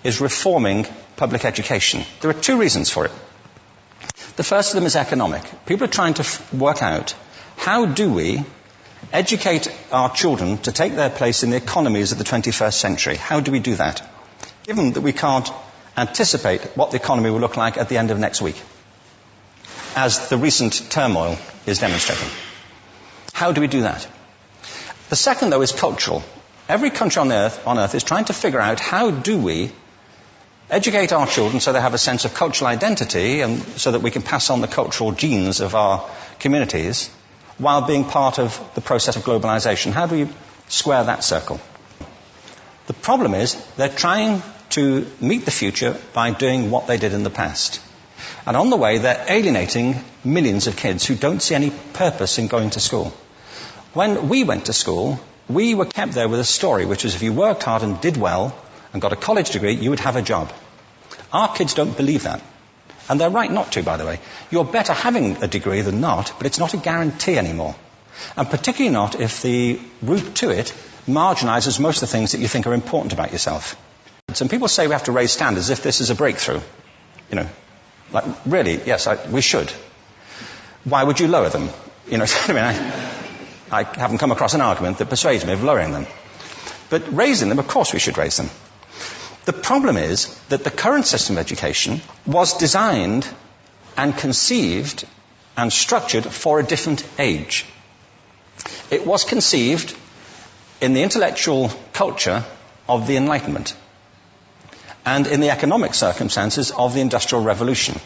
is reforming public education. There are two reasons for it. The first of them is economic. People are trying to work out, how do we educate our children to take their place in the economies of the 21st century? How do we do that, given that we can't anticipate what the economy will look like at the end of next week, as the recent turmoil is demonstrating? How do we do that? The second, though, is cultural. Every country on Earth is trying to figure out, how do we educate our children so they have a sense of cultural identity and so that we can pass on the cultural genes of our communities while being part of the process of globalization. How do we square that circle? The problem is they're trying to meet the future by doing what they did in the past. And on the way, they're alienating millions of kids who don't see any purpose in going to school. When we went to school, we were kept there with a story, which was if you worked hard and did well and got a college degree, you would have a job. Our kids don't believe that. And they're right not to, by the way. You're better having a degree than not, but it's not a guarantee anymore. And particularly not if the route to it marginalizes most of the things that you think are important about yourself. Some people say we have to raise standards as if this is a breakthrough. You know, like, really, yes, we should. Why would you lower them? You know, I mean, I haven't come across an argument that persuades me of lowering them. But raising them, of course we should raise them. The problem is that the current system of education was designed and conceived and structured for a different age. It was conceived in the intellectual culture of the Enlightenment and in the economic circumstances of the Industrial Revolution.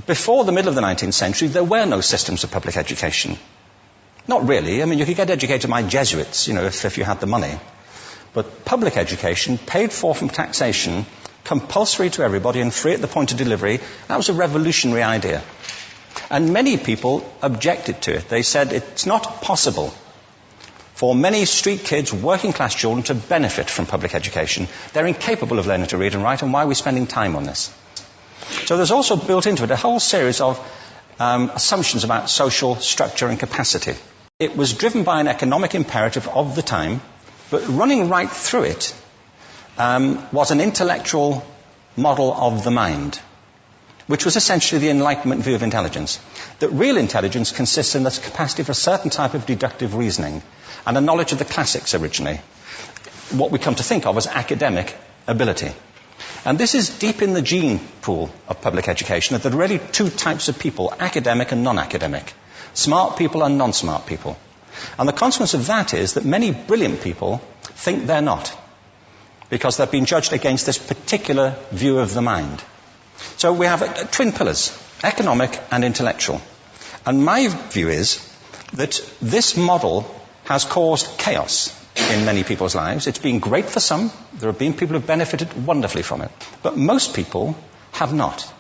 Before the middle of the 19th century, there were no systems of public education. Not really. I mean, you could get educated by Jesuits, you know, if you had the money. But public education, paid for from taxation, compulsory to everybody and free at the point of delivery, that was a revolutionary idea. And many people objected to it. They said it's not possible for many street kids, working class children, to benefit from public education. They're incapable of learning to read and write, and why are we spending time on this? So there's also built into it a whole series of assumptions about social structure and capacity. It was driven by an economic imperative of the time, but running right through it was an intellectual model of the mind, which was essentially the Enlightenment view of intelligence. That real intelligence consists in the capacity for a certain type of deductive reasoning and a knowledge of the classics originally, what we come to think of as academic ability. And this is deep in the gene pool of public education, that there are really two types of people, academic and non-academic, smart people and non-smart people. And the consequence of that is that many brilliant people think they're not, because they've been judged against this particular view of the mind. So we have twin pillars, economic and intellectual. And my view is that this model has caused chaos in many people's lives. It's been great for some. There have been people who have benefited wonderfully from it. But most people have not.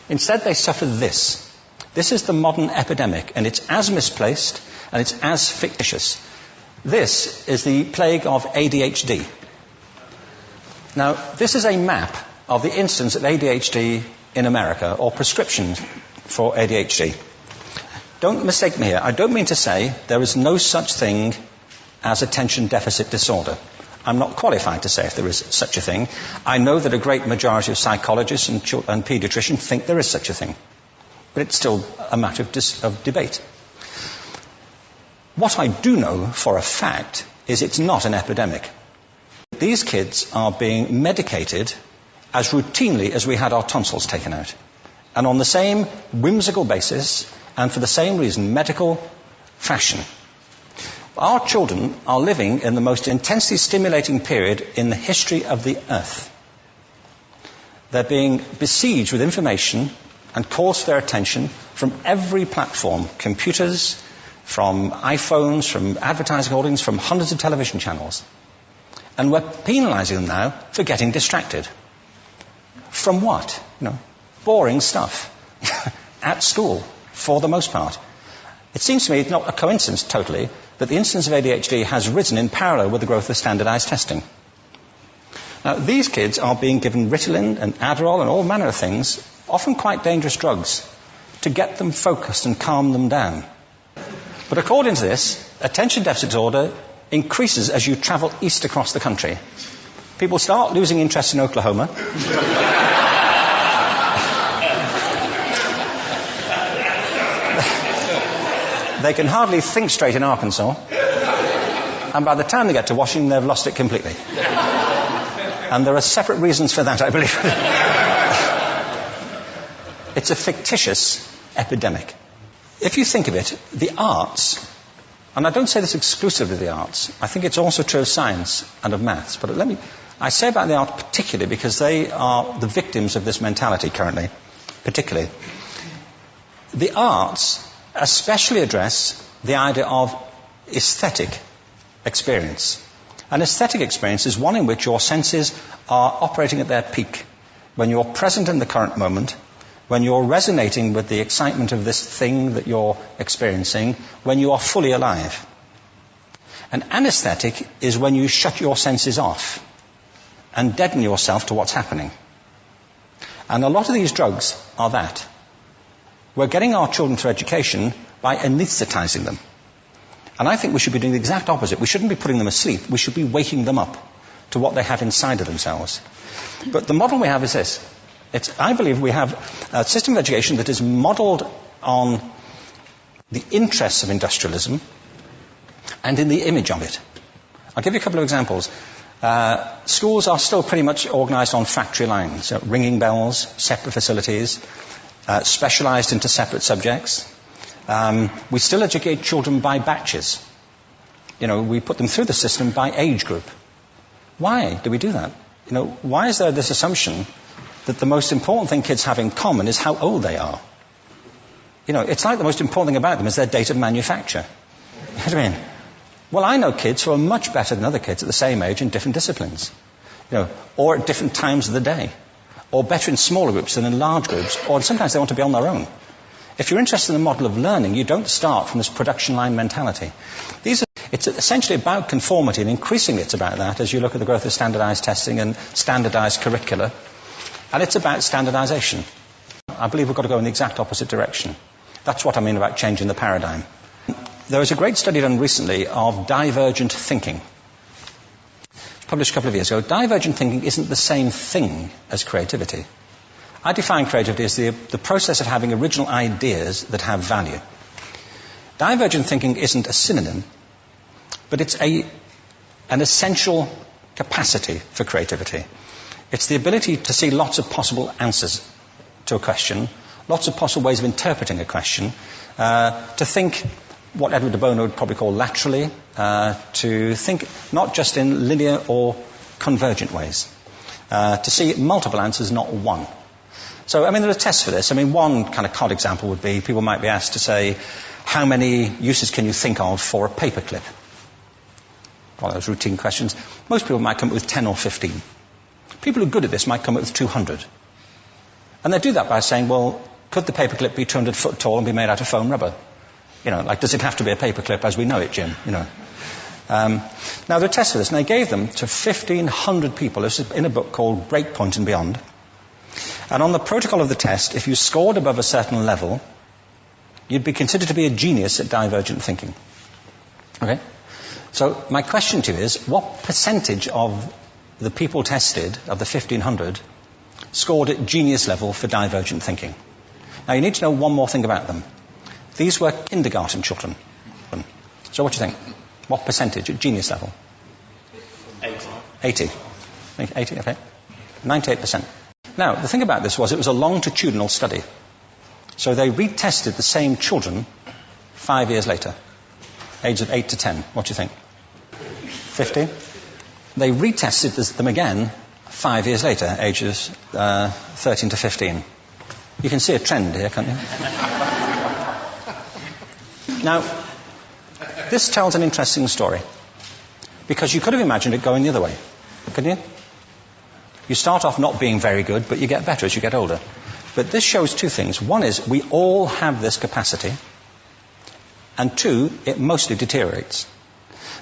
Instead, they suffer this. This is the modern epidemic, and it's as misplaced and it's as fictitious. This is the plague of ADHD. Now, this is a map of the incidence of ADHD in America, or prescriptions for ADHD. Don't mistake me here. I don't mean to say there is no such thing as attention deficit disorder. I'm not qualified to say if there is such a thing. I know that a great majority of psychologists and paediatricians think there is such a thing. But it's still a matter of debate. What I do know for a fact is it's not an epidemic. These kids are being medicated as routinely as we had our tonsils taken out. And on the same whimsical basis, and for the same reason, medical fashion. Our children are living in the most intensely stimulating period in the history of the earth. They're being besieged with information and calls for their attention from every platform, computers, from iPhones, from advertising holdings, from hundreds of television channels. And we're penalizing them now for getting distracted. From what? You know, boring stuff. At school, for the most part. It seems to me it's not a coincidence totally that the incidence of ADHD has risen in parallel with the growth of standardized testing. Now, these kids are being given Ritalin and Adderall and all manner of things, often quite dangerous drugs, to get them focused and calm them down. But according to this, attention deficit disorder increases as you travel east across the country. People start losing interest in Oklahoma. They can hardly think straight in Arkansas. And by the time they get to Washington, they've lost it completely. And there are separate reasons for that, I believe. It's a fictitious epidemic. If you think of it, the arts, and I don't say this exclusively of the arts, I think it's also true of science and of maths, but I say about the arts particularly because they are the victims of this mentality currently, particularly. The arts especially address the idea of aesthetic experience. An aesthetic experience is one in which your senses are operating at their peak, when you're present in the current moment, when you're resonating with the excitement of this thing that you're experiencing, when you are fully alive. An anesthetic is when you shut your senses off and deaden yourself to what's happening. And a lot of these drugs are that. We're getting our children through education by anesthetizing them. And I think we should be doing the exact opposite. We shouldn't be putting them asleep. We should be waking them up to what they have inside of themselves. But the model we have is this. I believe we have a system of education that is modeled on the interests of industrialism and in the image of it. I'll give you a couple of examples. Schools are still pretty much organized on factory lines, so ringing bells, separate facilities, specialized into separate subjects. We still educate children by batches. We put them through the system by age group. Why do we do that? Why is there this assumption that the most important thing kids have in common is how old they are? It's like the most important thing about them is their date of manufacture. You know what I mean? Well, I know kids who are much better than other kids at the same age in different disciplines, or at different times of the day, or better in smaller groups than in large groups, or sometimes they want to be on their own. If you're interested in the model of learning, you don't start from this production line mentality. It's essentially about conformity, and increasingly it's about that as you look at the growth of standardized testing and standardized curricula. And it's about standardization. I believe we've got to go in the exact opposite direction. That's what I mean about changing the paradigm. There was a great study done recently of divergent thinking. Published a couple of years ago. Divergent thinking isn't the same thing as creativity. I define creativity as the process of having original ideas that have value. Divergent thinking isn't a synonym, but it's an essential capacity for creativity. It's the ability to see lots of possible answers to a question, lots of possible ways of interpreting a question, to think what Edward de Bono would probably call laterally, to think not just in linear or convergent ways, to see multiple answers, not one. So, there are tests for this. One kind of cod example would be, people might be asked to say, how many uses can you think of for a paperclip? One of those routine questions. Most people might come up with 10 or 15. People who are good at this might come up with 200. And they do that by saying, well, could the paperclip be 200 foot tall and be made out of foam rubber? Does it have to be a paperclip as we know it, Jim? Now, there are tests for this, and they gave them to 1,500 people. This is in a book called Breakpoint and Beyond. And on the protocol of the test, if you scored above a certain level, you'd be considered to be a genius at divergent thinking. Okay? So my question to you is, what percentage of the people tested, of the 1,500, scored at genius level for divergent thinking? Now, you need to know one more thing about them. These were kindergarten children. So what do you think? What percentage at genius level? 80. 80, okay. 98%. Now, the thing about this was it was a longitudinal study. So they retested the same children 5 years later, ages of 8 to 10. What do you think? 50? They retested them again 5 years later, ages 13 to 15. You can see a trend here, can't you? Now, this tells an interesting story, because you could have imagined it going the other way, couldn't you? You start off not being very good, but you get better as you get older. But this shows two things. One is we all have this capacity, and two, it mostly deteriorates.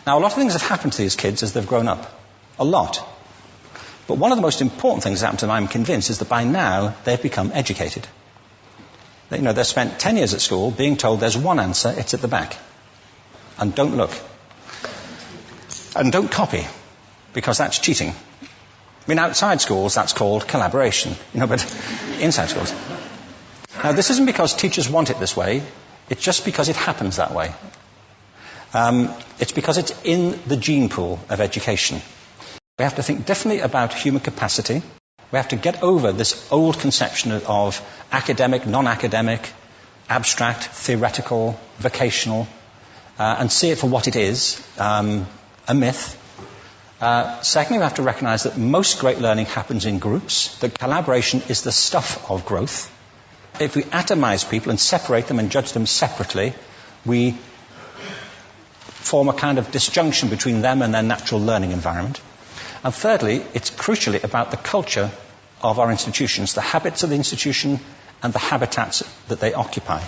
Now, a lot of things have happened to these kids as they've grown up. A lot. But one of the most important things that happened to them, I'm convinced, is that by now they've become educated. They've spent 10 years at school being told there's one answer, it's at the back. And don't look. And don't copy, because that's cheating. I mean, outside schools, that's called collaboration, but inside schools. Now, this isn't because teachers want it this way. It's just because it happens that way. It's because it's in the gene pool of education. We have to think differently about human capacity. We have to get over this old conception of academic, non-academic, abstract, theoretical, vocational, and see it for what it is, a myth. Secondly, we have to recognize that most great learning happens in groups, that collaboration is the stuff of growth. If we atomize people and separate them and judge them separately, we form a kind of disjunction between them and their natural learning environment. And thirdly, it's crucially about the culture of our institutions, the habits of the institution and the habitats that they occupy.